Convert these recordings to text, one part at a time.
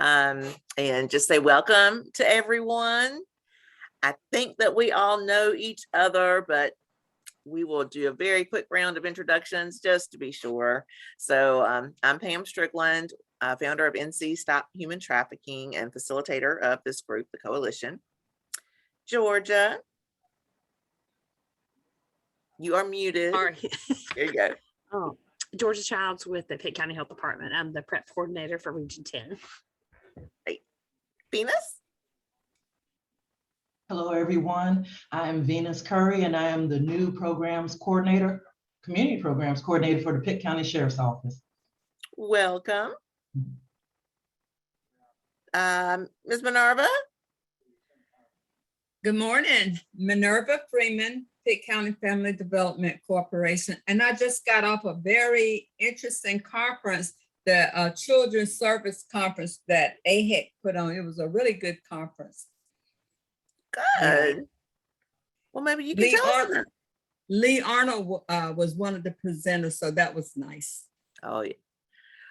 and just say welcome to everyone. I think that we all know each other, but we will do a very quick round of introductions just to be sure. So I'm Pam Strickland, founder of NC Stop Human Trafficking and facilitator of this group, the Coalition. Georgia, you are muted. Sorry. There you go. Oh, Georgia Childs with the Pitt County Health Department. I'm the prep coordinator for Region 10. Hey, Venus. Hello, everyone. I am Venus Curry, and I am the new programs coordinator, community programs coordinator for the Pitt County Sheriff's Office. Welcome. Ms. Minerva. Good morning, Minerva Freeman, Pitt County Family Development Corporation. And I just got off a very interesting conference, the Children's Service Conference that AHEC put on. It was a really good conference. Good. Well, maybe you can tell us. Lee Arnold was one of the presenters, so that was nice. Oh, yeah.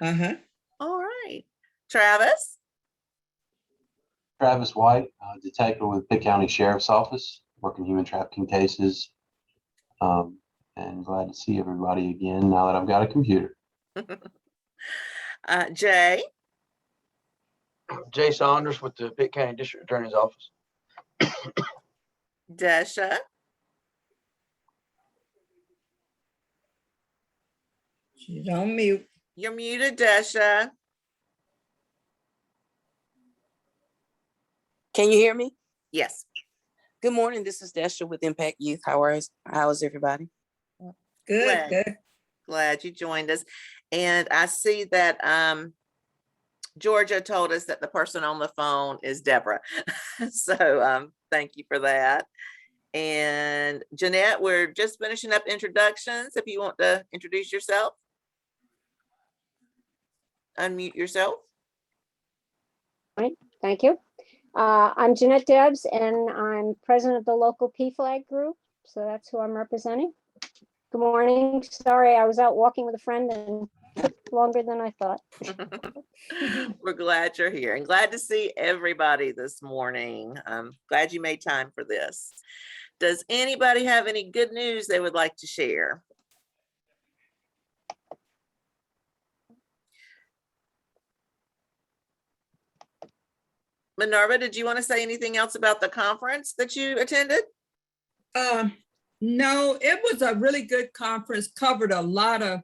Uh-huh. All right. Travis. Travis White, detective with Pitt County Sheriff's Office, working human trafficking cases. And glad to see everybody again now that I've got a computer. Jay. Jay Saunders with the Pitt County District Attorney's Office. Desha. She's on mute. You're muted, Desha. Can you hear me? Yes. Good morning. This is Desha with Impact Youth. How is everybody? Good. Glad you joined us. And I see that Georgia told us that the person on the phone is Deborah. So thank you for that. And Jeanette, we're just finishing up introductions. If you want to introduce yourself, unmute yourself. All right, thank you. I'm Jeanette Debs, and I'm president of the local PFLAG group. So that's who I'm representing. Good morning. Sorry, I was out walking with a friend and took longer than I thought. We're glad you're here and glad to see everybody this morning. I'm glad you made time for this. Does anybody have any good news they would like to share? Minerva, did you want to say anything else about the conference that you attended? No, it was a really good conference, covered a lot of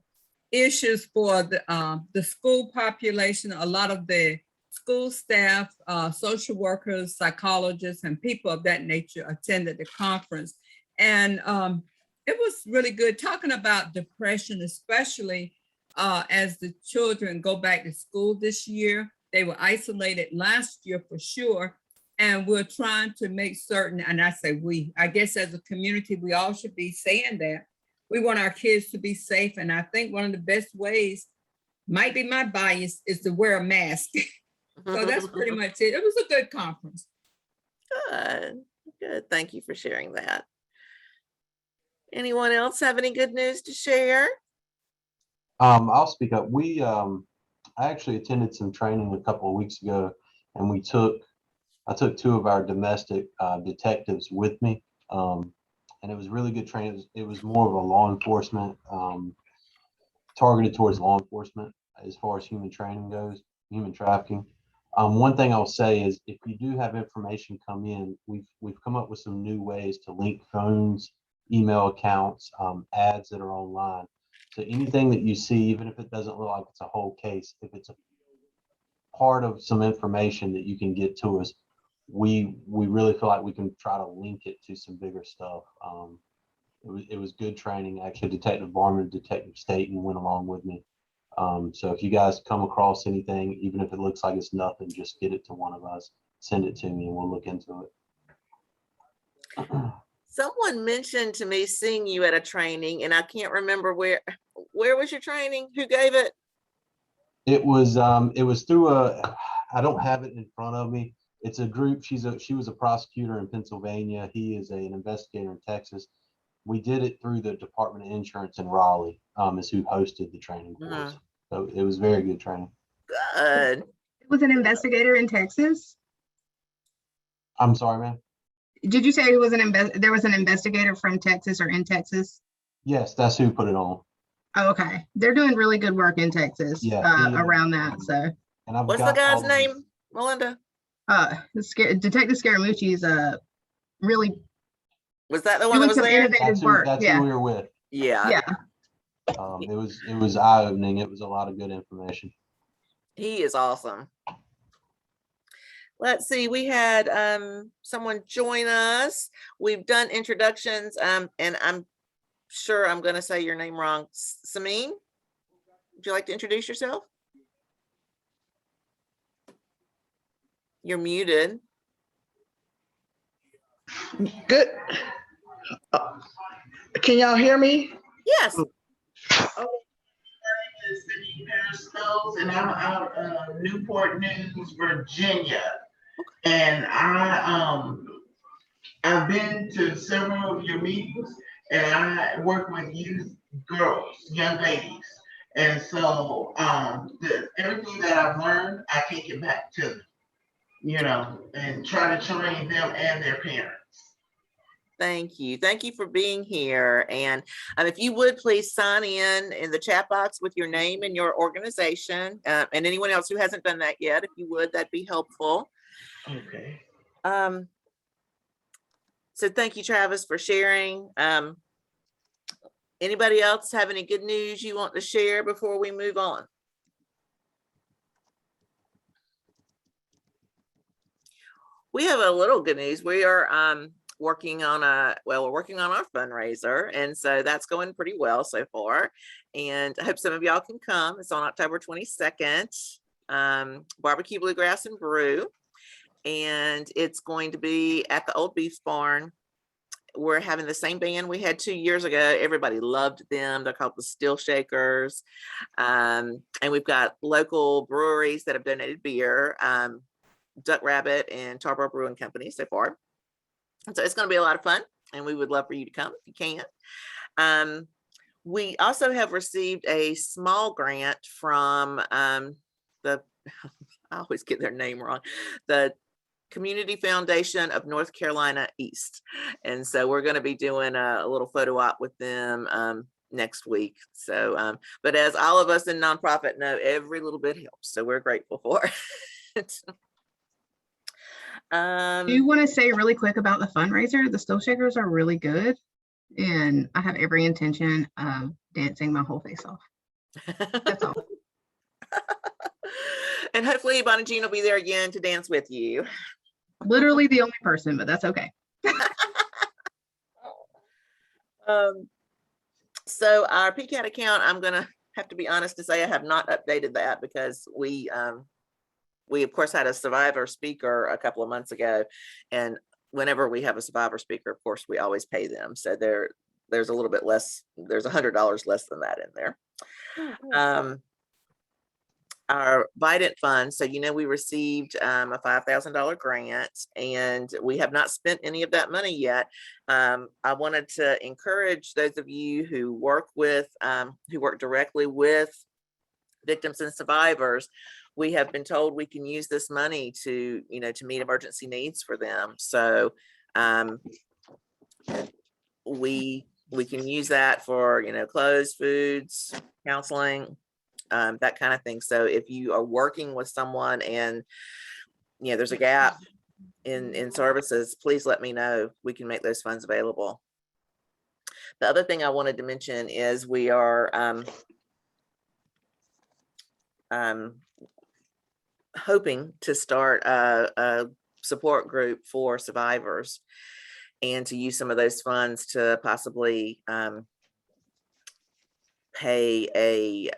issues for the school population, a lot of the school staff, social workers, psychologists, and people of that nature attended the conference. And it was really good talking about depression, especially as the children go back to school this year. They were isolated last year for sure. And we're trying to make certain, and I say we, I guess as a community, we all should be saying that. We want our kids to be safe. And I think one of the best ways, might be my bias, is to wear a mask. So that's pretty much it. It was a good conference. Good. Thank you for sharing that. Anyone else have any good news to share? I'll speak up. I actually attended some training a couple of weeks ago, and I took two of our domestic detectives with me, and it was really good training. It was more of a law enforcement, targeted towards law enforcement as far as human training goes, human trafficking. One thing I'll say is if you do have information come in, we've come up with some new ways to link phones, email accounts, ads that are online. So anything that you see, even if it doesn't look like it's a whole case, if it's a part of some information that you can get to us, we really feel like we can try to link it to some bigger stuff. It was good training. Actually, Detective Barman, Detective Staten went along with me. So if you guys come across anything, even if it looks like it's nothing, just get it to one of us, send it to me, and we'll look into it. Someone mentioned to me seeing you at a training, and I can't remember where was your training? Who gave it? It was through I don't have it in front of me. It's a group. She was a prosecutor in Pennsylvania. He is an investigator in Texas. We did it through the Department of Insurance in Raleigh, is who hosted the training for us. So it was very good training. Good. was an investigator in Texas? I'm sorry, man. Did you say it was there was an investigator from Texas or in Texas? Yes, that's who put it on. Oh, okay. They're doing really good work in Texas Yeah, around that. So And I've What's the got guy's all of name, Melinda? Detective Scaramucci is really Was that the one that doing was some there? innovative work. That's Yeah. who we were with. Yeah, Yeah. It was eye opening. It was a lot of good information. he is awesome. Let's see, we had someone join us. We've done introductions, and I'm sure I'm going to say your name wrong. Sameen, would you like to introduce yourself? You're muted. Good. Can y'all hear me? Yes. And I'm out of Newport News, Virginia. And I've been to several of your meetings, and I work with youth girls, young ladies. And so everything that I've learned, I take it back to them, and try to train them and their parents. Thank you. Thank you for being here. And if you would please sign in the chat box with your name and your organization, and anyone else who hasn't done that yet, if you would, that'd be helpful. Okay. So thank you, Travis, for sharing. Anybody else have any good news you want to share before we move on? We have a little good news. We are working on we're working on our fundraiser, and so that's going pretty well so far. And I hope some of y'all can come. It's on October 22nd, Barbecue, Bluegrass, and Brew, and it's going to be at the Old Beef Barn. We're having the same band we had 2 years ago. Everybody loved them. They're called the Still Shakers, and we've got local breweries that have donated beer. Duck Rabbit and Tarboro Brewing Company so far. And so it's going to be a lot of fun, and we would love for you to come if you can. We also have received a small grant from I always get their name wrong, the Community Foundation of North Carolina East. And so we're going to be doing a little photo op with them next week. So, but as all of us in nonprofit know, every little bit helps. So we're grateful for it. Do you want to say really quick about the fundraiser? The Still Shakers are really good, and I have every intention of dancing my whole face off. That's all. And hopefully Bonnie Jean will be there again to dance with you. Literally the only person, but that's okay. So our PCAT account, I'm gonna have to be honest to say I have not updated that because we of course had a survivor speaker a couple of months ago, and whenever we have a survivor speaker, of course we always pay them. So there's a little bit less, there's $100 less than that in there. Our Vidant fund, so we received a $5,000 grant, and we have not spent any of that money yet. I wanted to encourage those of you who work directly with victims and survivors. We have been told we can use this money to meet emergency needs for them. So we can use that for clothes, foods, counseling, that kind of thing. So if you are working with someone and there's a gap in services, please let me know. We can make those funds available. The other thing I wanted to mention is we are hoping to start a support group for survivors, and to use some of those funds to possibly pay a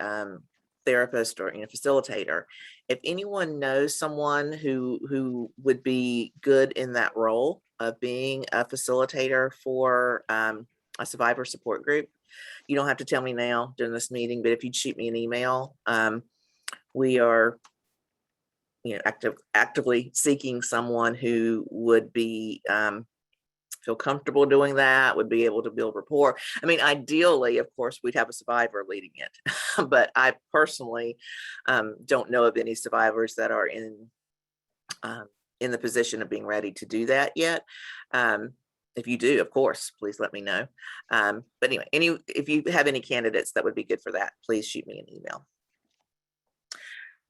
therapist or facilitator. If anyone knows someone who would be good in that role of being a facilitator for a survivor support group, you don't have to tell me now during this meeting, but if you'd shoot me an email, we are actively seeking someone who would be feel comfortable doing that, would be able to build rapport. I mean, ideally, of course, we'd have a survivor leading it, but I personally don't know of any survivors that are in the position of being ready to do that yet. If you do, of course, please let me know. But anyway, if you have any candidates that would be good for that, please shoot me an email.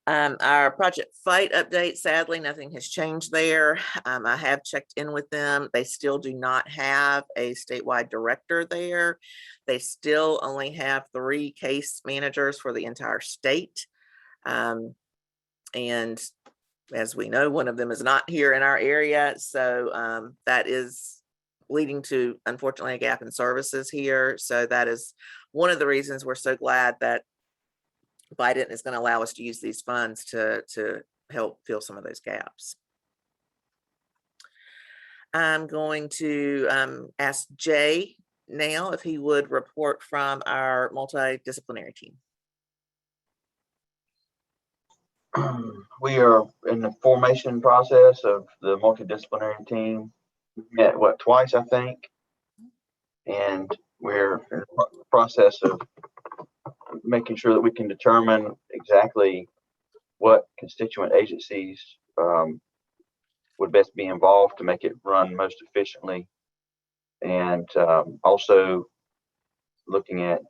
Our Project Fight update, sadly, nothing has changed there. I have checked in with them. They still do not have a statewide director there. They still only have 3 case managers for the entire state. And as we know, one of them is not here in our area. So that is leading to, unfortunately, a gap in services here. So that is one of the reasons we're so glad that Biden is going to allow us to use these funds to help fill some of those gaps. I'm going to ask Jay now if he would report from our multidisciplinary team. We are in the formation process of the multidisciplinary team. We met twice, I think, and we're in the process of making sure that we can determine exactly what constituent agencies would best be involved to make it run most efficiently, and also looking at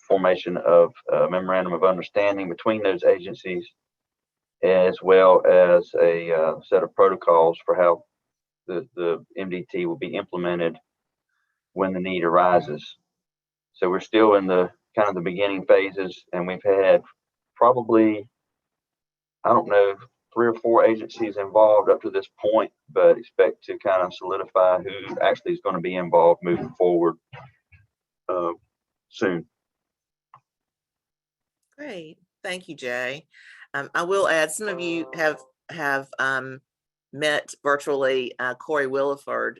formation of a memorandum of understanding between those agencies, as well as a set of protocols for how the MDT will be implemented when the need arises. So we're still in the kind of the beginning phases, and we've had probably, I don't know, 3 or 4 agencies involved up to this point, but expect to kind of solidify who actually is going to be involved moving forward soon. Great, thank you, Jay. I will add, some of you have met virtually Corey Williford.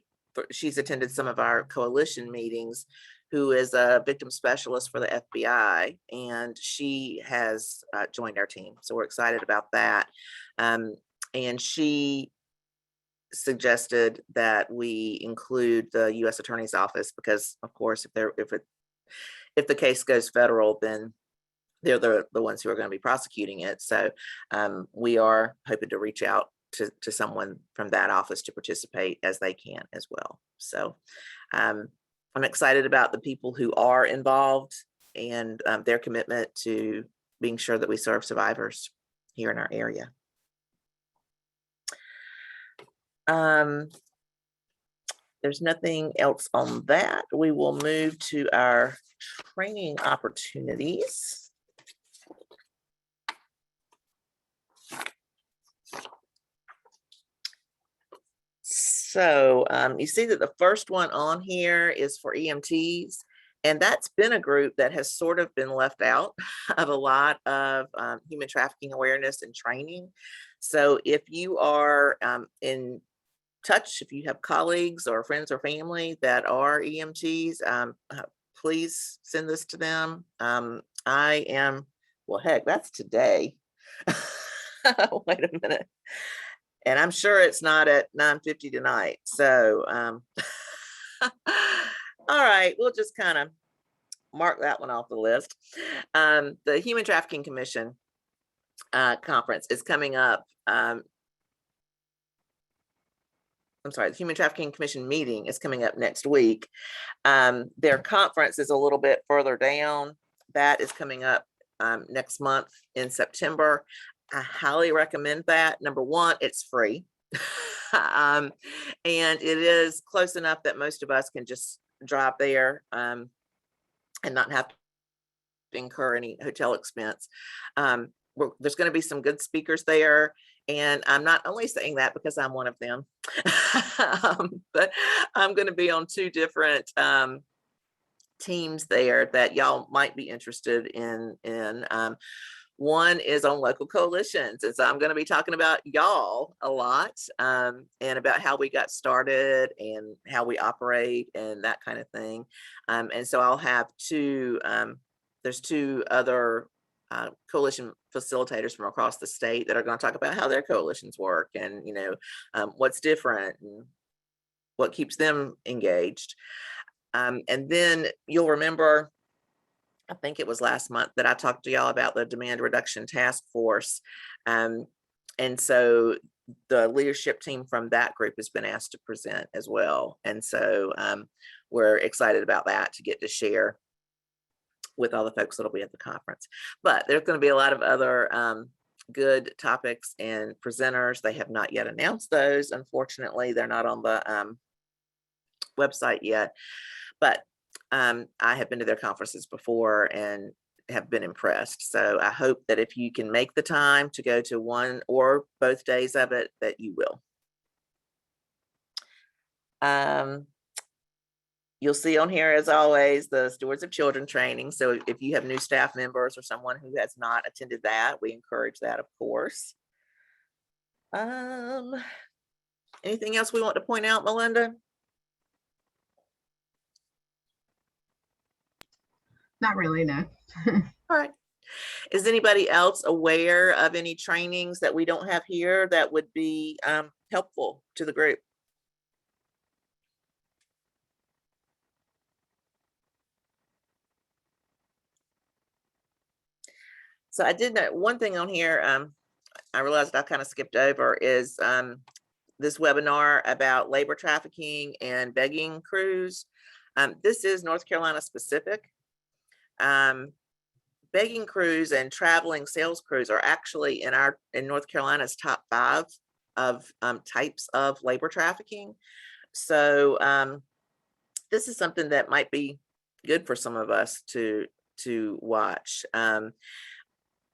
She's attended some of our coalition meetings, who is a victim specialist for the FBI, and she has joined our team. So we're excited about that. And she suggested that we include the U.S. Attorney's Office because, of course, if the case goes federal, then they're the ones who are going to be prosecuting it. So we are hoping to reach out to someone from that office to participate as they can as well. So I'm excited about the people who are involved and their commitment to being sure that we serve survivors here in our area. There's nothing else on that. We will move to our training opportunities. So you see that the first one on here is for EMTs, and that's been a group that has sort of been left out of a lot of human trafficking awareness and training. So if you are in touch, if you have colleagues or friends or family that are EMTs, please send this to them. Well, heck, that's today. Wait a minute. And I'm sure it's not at 9:50 tonight. So, all right, we'll just kind of mark that one off the list. The Human Trafficking Commission conference is coming up. I'm sorry, the Human Trafficking Commission meeting is coming up next week. Their conference is a little bit further down. That is coming up next month in September. I highly recommend that. Number one, it's free. And it is close enough that most of us can just drive there and not have to incur any hotel expense. There's going to be some good speakers there. And I'm not only saying that because I'm one of them, but I'm going to be on 2 different teams there that y'all might be interested in. One is on local coalitions. And so I'm going to be talking about y'all a lot and about how we got started and how we operate and that kind of thing. And so I'll have there's 2 other coalition facilitators from across the state that are going to talk about how their coalitions work and, what's different and what keeps them engaged. And then you'll remember, I think it was last month that I talked to y'all about the demand reduction task force. And so the leadership team from that group has been asked to present as well. And so we're excited about that, to get to share with all the folks that'll be at the conference. But there's going to be a lot of other good topics and presenters. They have not yet announced those. Unfortunately, they're not on the website yet. But I have been to their conferences before and have been impressed. So I hope that if you can make the time to go to one or both days of it, that you will. You'll see on here, as always, the Stewards of Children training. So if you have new staff members or someone who has not attended that, we encourage that, of course. Anything else we want to point out, Melinda? Not really, no. All right. Is anybody else aware of any trainings that we don't have here that would be helpful to the group? So I did know one thing on here. I realized I kind of skipped over is this webinar about labor trafficking and begging crews. This is North Carolina specific. Begging crews and traveling sales crews are actually in North Carolina's top 5 of types of labor trafficking. So this is something that might be good for some of us to watch.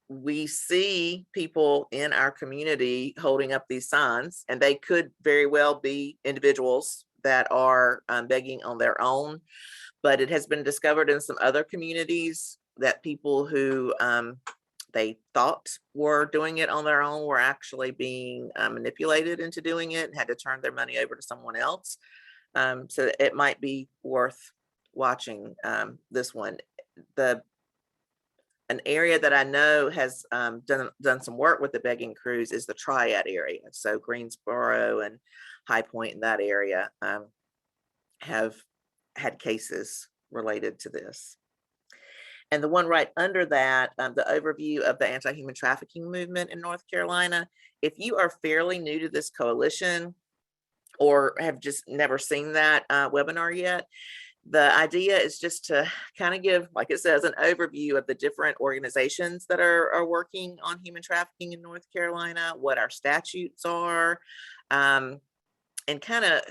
We see people in our community holding up these signs, and they could very well be individuals that are begging on their own. But it has been discovered in some other communities that people who they thought were doing it on their own were actually being manipulated into doing it and had to turn their money over to someone else. So it might be worth watching this one. An area that I know has done some work with the begging crews is the Triad area. So Greensboro and High Point in that area have had cases related to this. And the one right under that, the overview of the anti-human trafficking movement in North Carolina. If you are fairly new to this coalition or have just never seen that webinar yet, the idea is just to kind of give, like it says, an overview of the different organizations that are working on human trafficking in North Carolina, what our statutes are, and kind of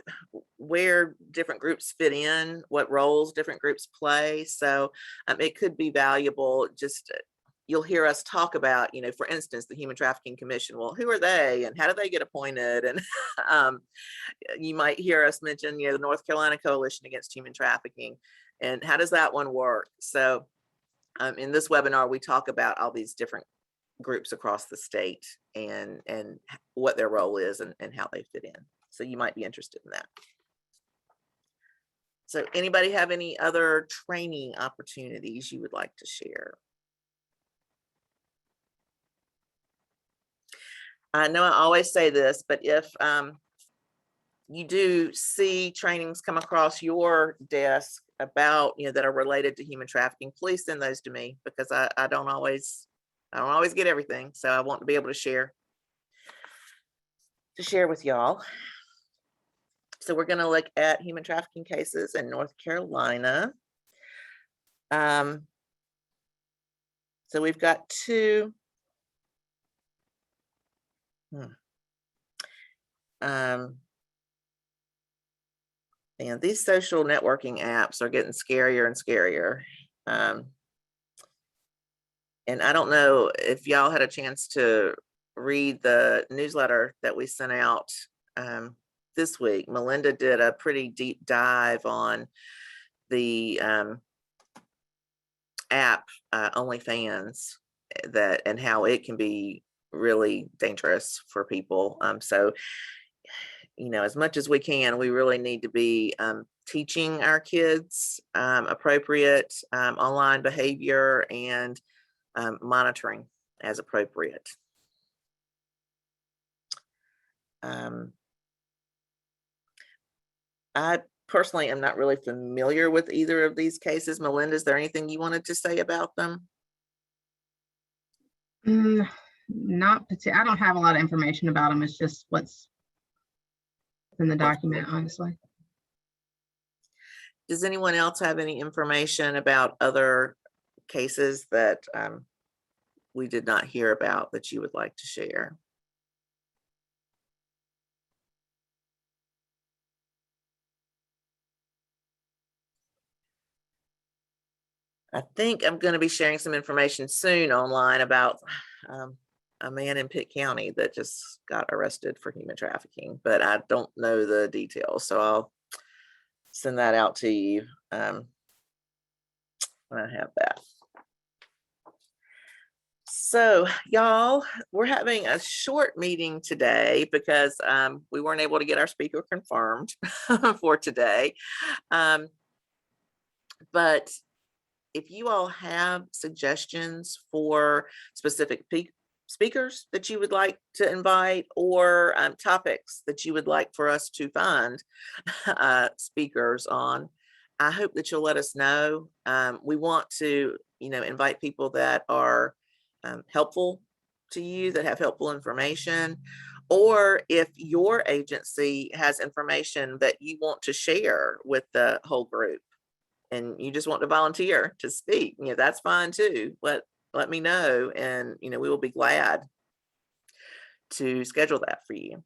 where different groups fit in, what roles different groups play. So it could be valuable. Just you'll hear us talk about, for instance, the Human Trafficking Commission. Well, who are they and how do they get appointed? And you might hear us mention, the North Carolina Coalition Against Human Trafficking, and how does that one work? So in this webinar, we talk about all these different groups across the state and what their role is and how they fit in. So you might be interested in that. So anybody have any other training opportunities you would like to share? I know I always say this, but if you do see trainings come across your desk about, that are related to human trafficking, please send those to me, because I don't always get everything. So I want to be able to share with y'all. So we're going to look at human trafficking cases in North Carolina. So we've got 2. And these social networking apps are getting scarier and scarier. And I don't know if y'all had a chance to read the newsletter that we sent out this week. Melinda did a pretty deep dive on the app OnlyFans and how it can be really dangerous for people. So as much as we can, we really need to be teaching our kids appropriate online behavior and monitoring as appropriate. I personally am not really familiar with either of these cases. Melinda, is there anything you wanted to say about them? I don't have a lot of information about them. It's just what's in the document, honestly. Does anyone else have any information about other cases that we did not hear about that you would like to share? I think I'm going to be sharing some information soon online about a man in Pitt County that just got arrested for human trafficking, but I don't know the details. So I'll send that out to you when I have that. So y'all, we're having a short meeting today because we weren't able to get our speaker confirmed for today. But if you all have suggestions for specific speakers that you would like to invite, or topics that you would like for us to find speakers on, I hope that you'll let us know. We want to, invite people that are helpful to you, that have helpful information, or if your agency has information that you want to share with the whole group, and you just want to volunteer to speak, that's fine too. Let me know, and we will be glad to schedule that for you.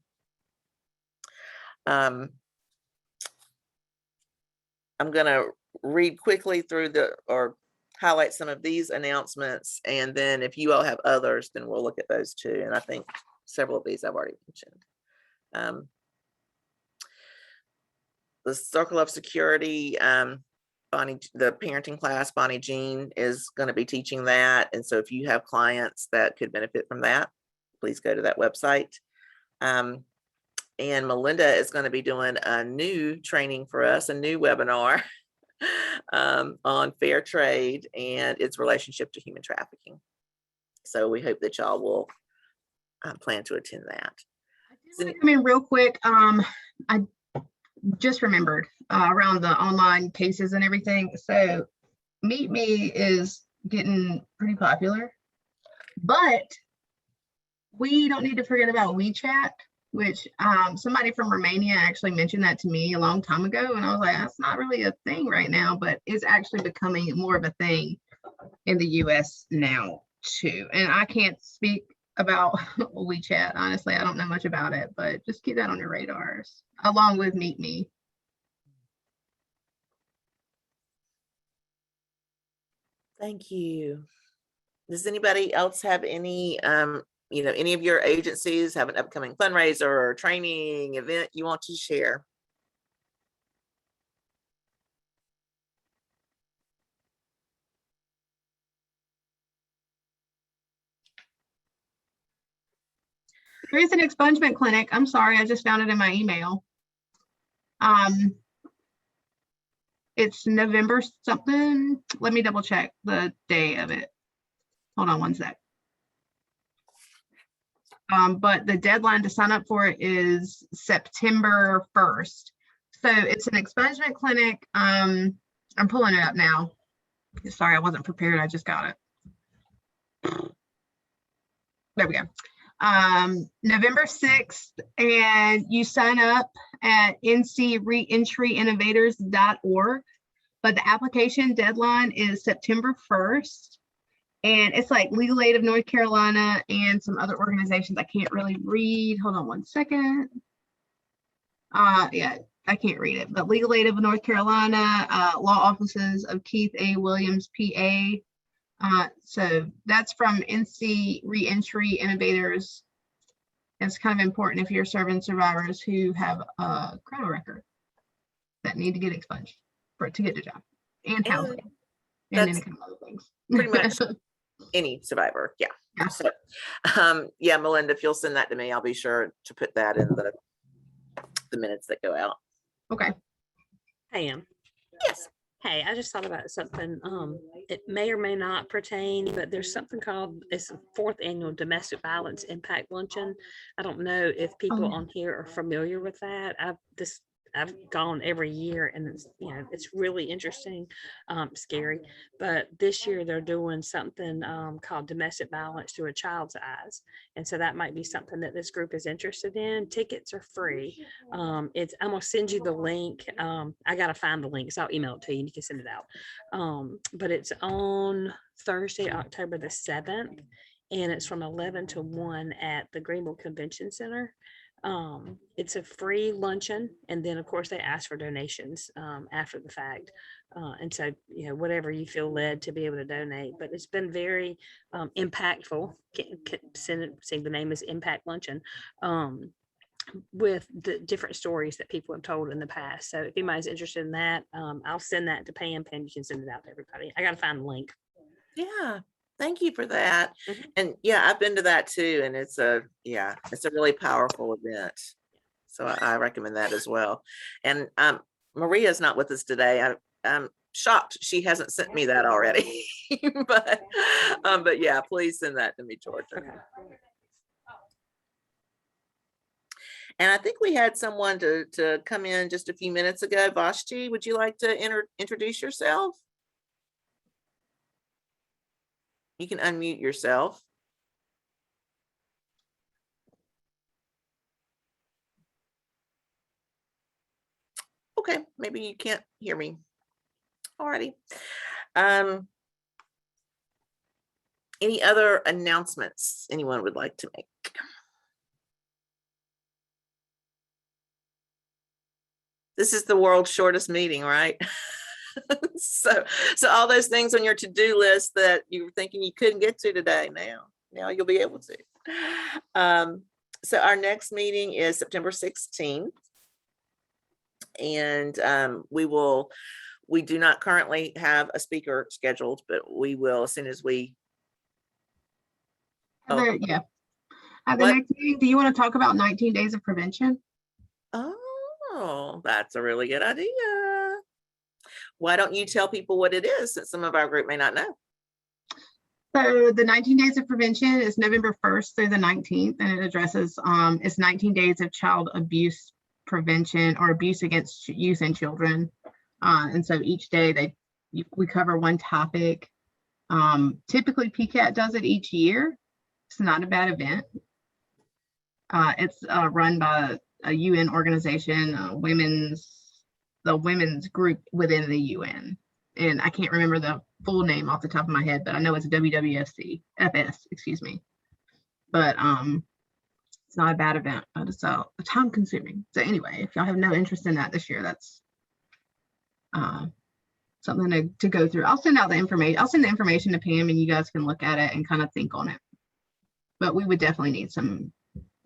I'm gonna read quickly through or highlight some of these announcements, and then if you all have others, then we'll look at those too. And I think several of these I've already mentioned. The Circle of Security, Bonnie, the parenting class, Bonnie Jean is going to be teaching that. And so if you have clients that could benefit from that, please go to that website. And Melinda is going to be doing a new training for us, a new webinar on fair trade and its relationship to human trafficking. So we hope that y'all will plan to attend that. I want to come in real quick. I just remembered around the online cases and everything. So Meet Me is getting pretty popular, but we don't need to forget about WeChat, which somebody from Romania actually mentioned that to me a long time ago. And I was like, that's not really a thing right now, but it's actually becoming more of a thing in the US now too. And I can't speak about WeChat. Honestly, I don't know much about it, but just keep that on your radars along with Meet Me. Thank you. Does anybody else have any, any of your agencies have an upcoming fundraiser or training event you want to share? There is an expungement clinic. I'm sorry, I just found it in my email. It's November something. Let me double check the day of it. Hold on one sec. But the deadline to sign up for it is September 1st. So it's an expungement clinic. I'm pulling it up now. Sorry, I wasn't prepared. I just got it. There we go. November 6th, and you sign up at ncreentryinnovators.org, but the application deadline is September 1st, and it's like Legal Aid of North Carolina and some other organizations I can't really read. Hold on one second. Yeah, I can't read it, but Legal Aid of North Carolina, law offices of Keith A. Williams, PA. So that's from NC Reentry Innovators. It's kind of important if you're serving survivors who have a criminal record that need to get expunged to get a job and housing and any kind of other things. Pretty much any survivor. Yeah. Yeah. So, yeah, Melinda, if you'll send that to me, I'll be sure to put that in the minutes that go out. Okay. Pam. Yes. Hey, I just thought about something. It may or may not pertain, but there's something called, it's the 4th annual Domestic Violence Impact Luncheon. I don't know if people on here are familiar with that. I've gone every year, and it's, it's really interesting, scary. But this year they're doing something called domestic violence through a child's eyes. And so that might be something that this group is interested in. Tickets are free. I'm gonna send you the link. I gotta find the link, so I'll email it to you and you can send it out. But it's on Thursday, October the 7th, and it's from 11 to 1 at the Greenville Convention Center. It's a free luncheon, and then of course they ask for donations after the fact. And so, whatever you feel led to be able to donate. But it's been very impactful. Saying the name is Impact Luncheon. With the different stories that people have told in the past. So if anybody's interested in that, I'll send that to Pam. Pam, you can send it out to everybody. I got to find the link. Yeah, thank you for that. Mhm. And yeah, I've been to that too, and it's a really powerful event. So I recommend that as well. And Maria's not with us today. I'm shocked she hasn't sent me that already. but yeah, please send that to me, Georgia. Okay. And I think we had someone to come in just a few minutes ago. Vashti, would you like to introduce yourself? You can unmute yourself. Okay, maybe you can't hear me. Alrighty. Any other announcements anyone would like to make? This is the world's shortest meeting, right? So all those things on your to-do list that you were thinking you couldn't get to today, now you'll be able to. So our next meeting is September 16th. And we do not currently have a speaker scheduled, but we will as soon as we. At the next meeting, do you want to talk about 19 days of prevention? Oh, that's a really good idea. Why don't you tell people what it is, since some of our group may not know? So the 19 days of prevention is November 1st through the 19th, and it addresses it's 19 days of child abuse prevention or abuse against youth and children. And so each day we cover one topic. Typically PCAT does it each year. It's not a bad event. It's run by a UN organization, the women's group within the UN. And I can't remember the full name off the top of my head, but I know it's FS, excuse me. But it's not a bad event, but it's time consuming. So anyway, if y'all have no interest in that this year, that's something to go through. I'll send out the information. I'll send the information to Pam and you guys can look at it and kind of think on it. But we would definitely need some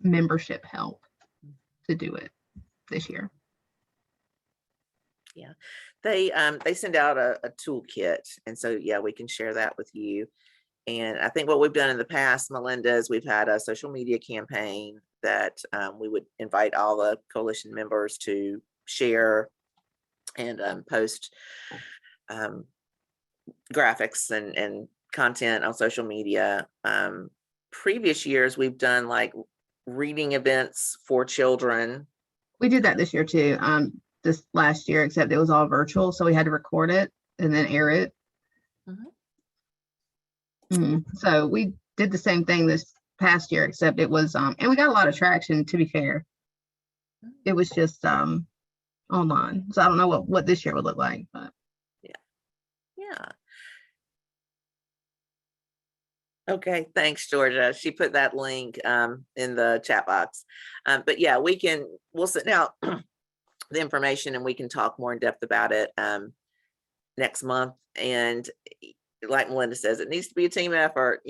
membership help to do it this year. Yeah, they send out a toolkit, and so yeah, we can share that with you. And I think what we've done in the past, Melinda, is we've had a social media campaign that we would invite all the coalition members to share and post graphics and content on social media. Previous years, we've done like reading events for children. We did that this year too. This last year, except it was all virtual, so we had to record it and then air it. So we did the same thing this past year, except it was and we got a lot of traction, to be fair. It was just online, so I don't know what this year would look like, but yeah. Okay, thanks, Georgia. She put that link in the chat box. But yeah, we'll send out the information and we can talk more in depth about it next month. And like Melinda says, it needs to be a team effort.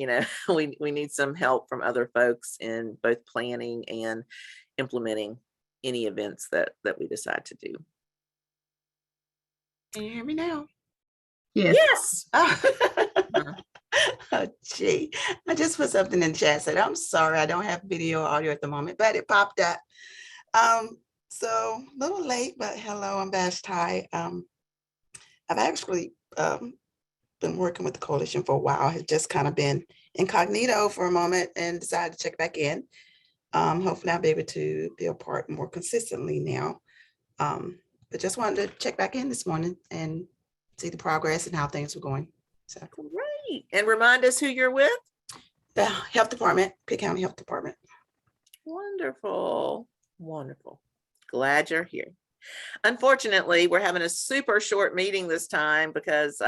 We need some help from other folks in both planning and implementing any events that we decide to do. Can you hear me now? yes. Oh, gee, I just put something in chat. Said I'm sorry, I don't have video or audio at the moment, but it popped up. So a little late, but hello, I'm Vashti. I've actually been working with the coalition for a while. Had just kind of been incognito for a moment and decided to check back in. Hopefully I'll be able to be a part more consistently now. But just wanted to check back in this morning and see the progress and how things were going. So Great. And remind us who you're with. the health department, Pitt County Health Department. Wonderful. Wonderful. Glad you're here. Unfortunately, we're having a super short meeting this time because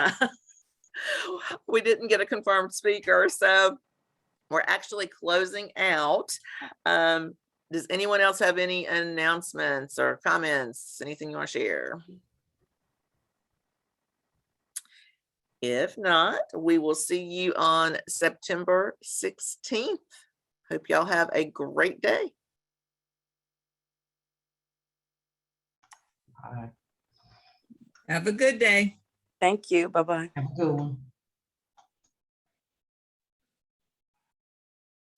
we didn't get a confirmed speaker. So we're actually closing out. Does anyone else have any announcements or comments? Anything you want to share? If not, we will see you on September 16th. Hope y'all have a great day. All right. Have a good day. Thank you. Bye-bye. Have a good one.